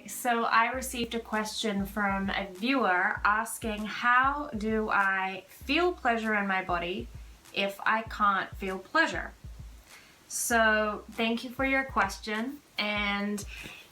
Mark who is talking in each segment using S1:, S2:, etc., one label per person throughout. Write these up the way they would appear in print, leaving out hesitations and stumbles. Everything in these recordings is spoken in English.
S1: So I received a question from a viewer asking, how do I feel pleasure in my body if I can't feel pleasure? So thank you for your question. And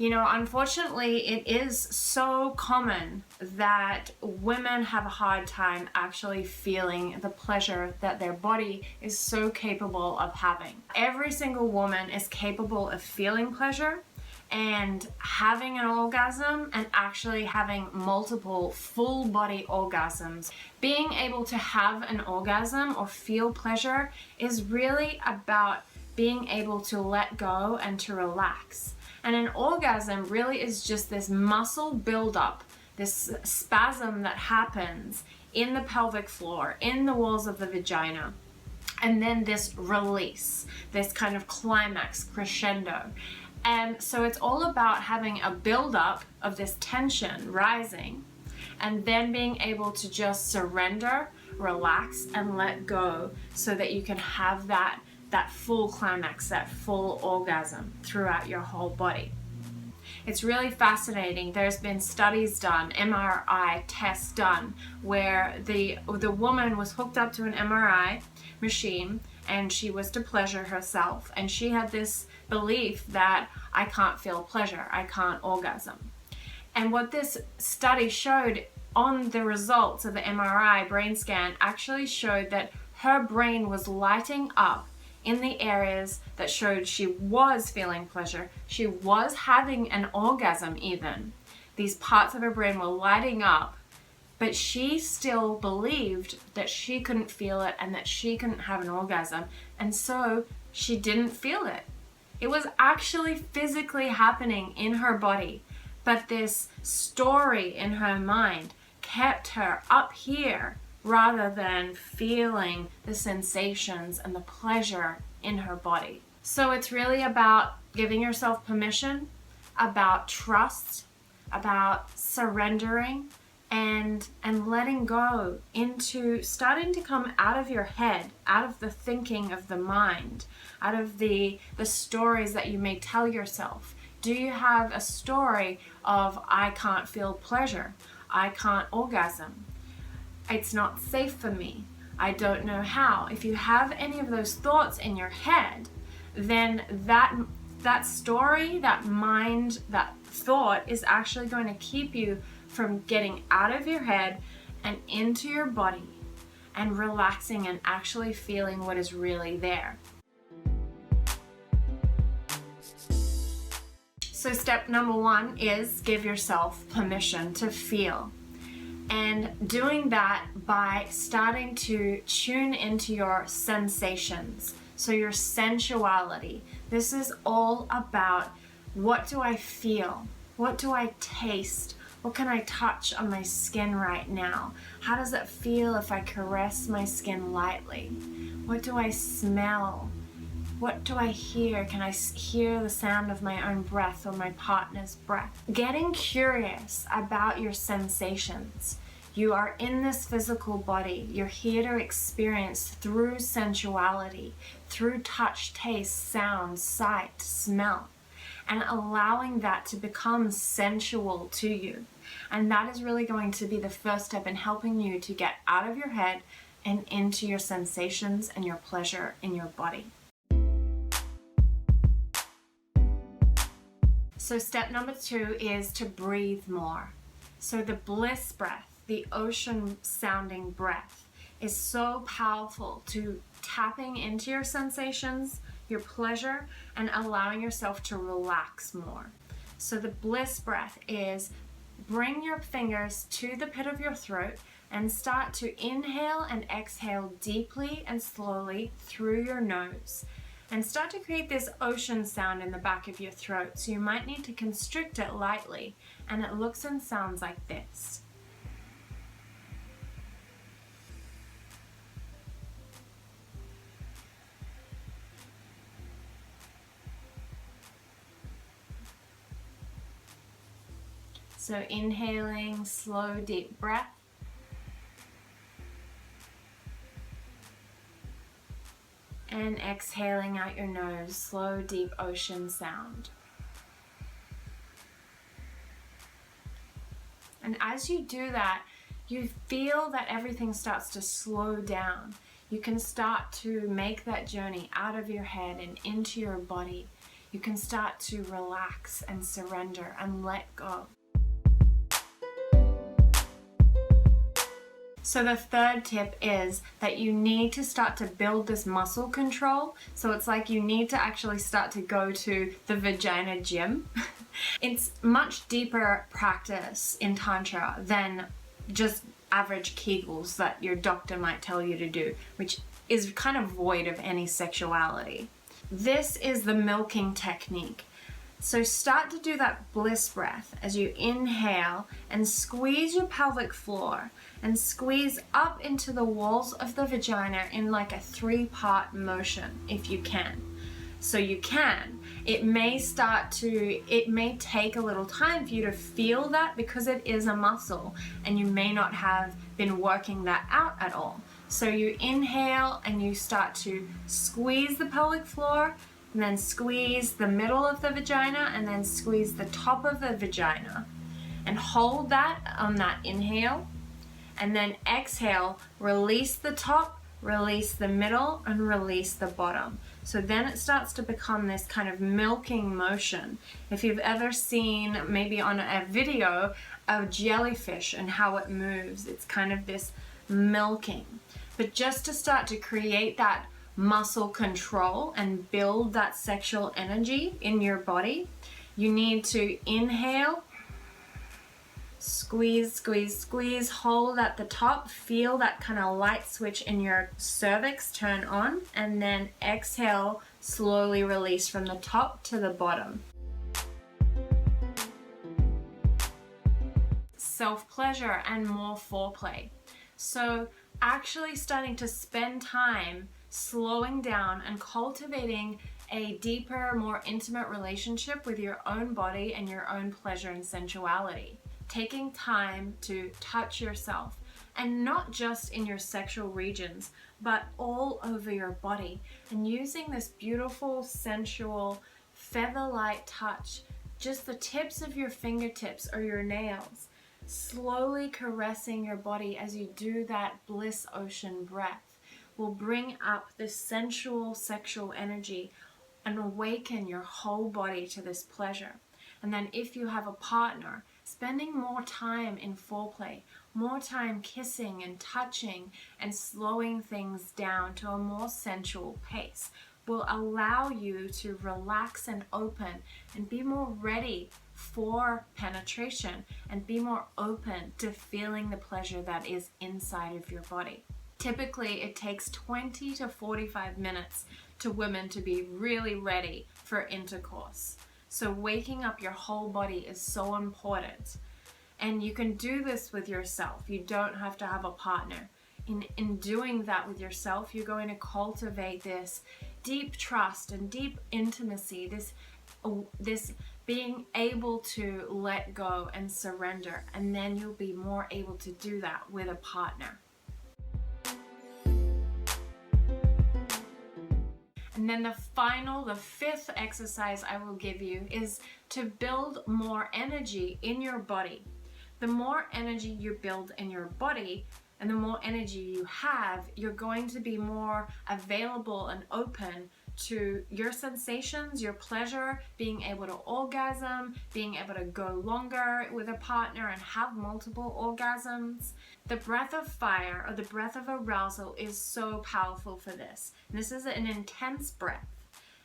S1: unfortunately, it is so common that women have a hard time actually feeling the pleasure that their body is so capable of having. Every single woman is capable of feeling pleasure and having an orgasm and actually having multiple full body orgasms. Being able to have an orgasm or feel pleasure is really about being able to let go and to relax. And an orgasm really is just this muscle buildup, this spasm that happens in the pelvic floor, in the walls of the vagina. And then this release, this kind of climax, crescendo. And so it's all about having a buildup of this tension rising and then being able to just surrender, relax, and let go so that you can have that full climax, that full orgasm throughout your whole body. It's really fascinating. There's been studies done, MRI tests done, where the woman was hooked up to an MRI machine and she was to pleasure herself, and she had this belief that I can't feel pleasure, I can't orgasm. And what this study showed on the results of the MRI brain scan actually showed that her brain was lighting up in the areas that showed she was feeling pleasure. She was having an orgasm even. These parts of her brain were lighting up, but she still believed that she couldn't feel it and that she couldn't have an orgasm, and so she didn't feel it. It was actually physically happening in her body, but this story in her mind kept her up here rather than feeling the sensations and the pleasure in her body. So it's really about giving yourself permission, about trust, about surrendering, and letting go into starting to come out of your head, out of the thinking of the mind, out of the stories that you may tell yourself. Do you have a story of, I can't feel pleasure, I can't orgasm, it's not safe for me, I don't know how? If you have any of those thoughts in your head, then that story, that mind, that thought is actually going to keep you from getting out of your head and into your body and relaxing and actually feeling what is really there. So step number 1 is give yourself permission to feel. And doing that by starting to tune into your sensations, so your sensuality. This is all about, what do I feel? What do I taste? What can I touch on my skin right now? How does it feel if I caress my skin lightly? What do I smell? What do I hear? Can I hear the sound of my own breath or my partner's breath? Getting curious about your sensations. You are in this physical body. You're here to experience through sensuality, through touch, taste, sound, sight, smell, and allowing that to become sensual to you. And that is really going to be the first step in helping you to get out of your head and into your sensations and your pleasure in your body. So step number 2 is to breathe more. So the bliss breath, the ocean sounding breath, is so powerful to tapping into your sensations, your pleasure, and allowing yourself to relax more. So the bliss breath is, bring your fingers to the pit of your throat and start to inhale and exhale deeply and slowly through your nose. And start to create this ocean sound in the back of your throat. So you might need to constrict it lightly, and it looks and sounds like this. So inhaling, slow, deep breath. And exhaling out your nose, slow, deep ocean sound. And as you do that, you feel that everything starts to slow down. You can start to make that journey out of your head and into your body. You can start to relax and surrender and let go. So the third tip is that you need to start to build this muscle control. So it's like you need to actually start to go to the vagina gym. It's much deeper practice in Tantra than just average Kegels that your doctor might tell you to do, which is kind of void of any sexuality. This is the milking technique. So start to do that bliss breath as you inhale and squeeze your pelvic floor and squeeze up into the walls of the vagina in like a 3-part motion if you can. So you can. It may take a little time for you to feel that because it is a muscle and you may not have been working that out at all. So you inhale and you start to squeeze the pelvic floor, and then squeeze the middle of the vagina, and then squeeze the top of the vagina. And hold that on that inhale. And then exhale, release the top, release the middle, and release the bottom. So then it starts to become this kind of milking motion. If you've ever seen, maybe on a video, of jellyfish and how it moves, it's kind of this milking. But just to start to create that muscle control and build that sexual energy in your body, you need to inhale, squeeze, squeeze, squeeze, hold at the top, feel that kind of light switch in your cervix turn on, and then exhale, slowly release from the top to the bottom. Self-pleasure and more foreplay. So actually starting to spend time slowing down and cultivating a deeper, more intimate relationship with your own body and your own pleasure and sensuality. Taking time to touch yourself, and not just in your sexual regions, but all over your body, and using this beautiful, sensual, feather-light touch, just the tips of your fingertips or your nails, slowly caressing your body as you do that bliss ocean breath, will bring up this sensual sexual energy and awaken your whole body to this pleasure. And then if you have a partner, spending more time in foreplay, more time kissing and touching and slowing things down to a more sensual pace will allow you to relax and open and be more ready for penetration and be more open to feeling the pleasure that is inside of your body. Typically, it takes 20 to 45 minutes to women to be really ready for intercourse. So waking up your whole body is so important. And you can do this with yourself. You don't have to have a partner. In doing that with yourself, you're going to cultivate this deep trust and deep intimacy, this being able to let go and surrender. And then you'll be more able to do that with a partner. And then the fifth exercise I will give you is to build more energy in your body. The more energy you build in your body and the more energy you have, you're going to be more available and open to your sensations, your pleasure, being able to orgasm, being able to go longer with a partner and have multiple orgasms. The breath of fire or the breath of arousal is so powerful for this. And this is an intense breath.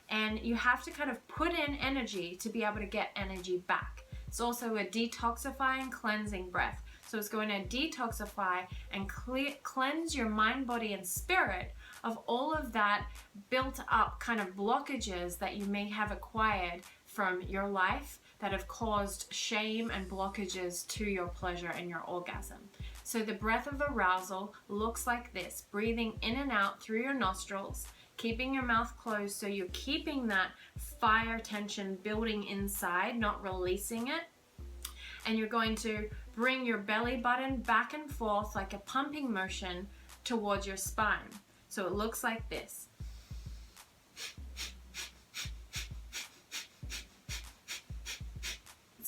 S1: And you have to kind of put in energy to be able to get energy back. It's also a detoxifying, cleansing breath. So it's going to detoxify and cleanse your mind, body, and spirit of all of that built up kind of blockages that you may have acquired from your life that have caused shame and blockages to your pleasure and your orgasm. So the breath of arousal looks like this, breathing in and out through your nostrils, keeping your mouth closed so you're keeping that fire tension building inside, not releasing it. And you're going to bring your belly button back and forth like a pumping motion towards your spine. So it looks like this.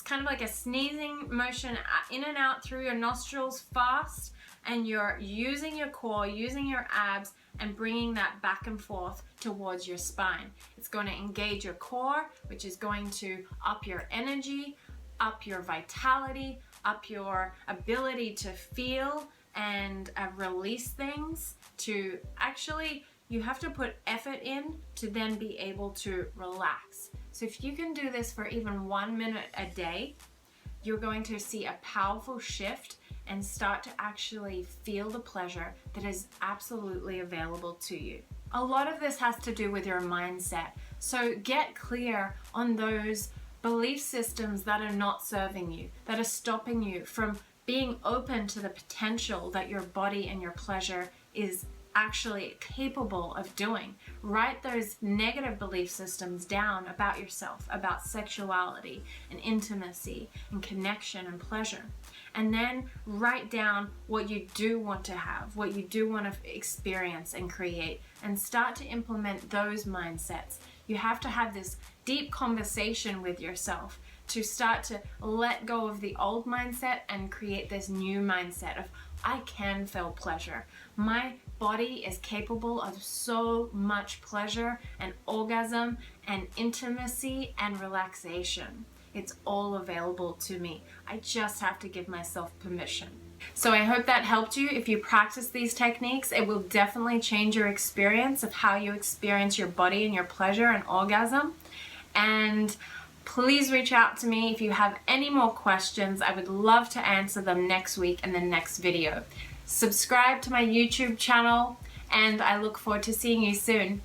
S1: kind of like a sneezing motion in and out through your nostrils fast, and you're using your core, using your abs, and bringing that back and forth towards your spine. It's going to engage your core, which is going to up your energy, up your vitality, up your ability to feel and release things. To actually, you have to put effort in to then be able to relax. So if you can do this for even 1 minute a day, you're going to see a powerful shift and start to actually feel the pleasure that is absolutely available to you. A lot of this has to do with your mindset. So get clear on those belief systems that are not serving you, that are stopping you from being open to the potential that your body and your pleasure is actually capable of doing. Write those negative belief systems down about yourself, about sexuality and intimacy and connection and pleasure. And then write down what you do want to have, what you do want to experience and create, and start to implement those mindsets. You have to have this deep conversation with yourself to start to let go of the old mindset and create this new mindset of, I can feel pleasure. My body is capable of so much pleasure and orgasm and intimacy and relaxation. It's all available to me. I just have to give myself permission. So I hope that helped you. If you practice these techniques, it will definitely change your experience of how you experience your body and your pleasure and orgasm. And please reach out to me if you have any more questions. I would love to answer them next week in the next video. Subscribe to my YouTube channel, and I look forward to seeing you soon.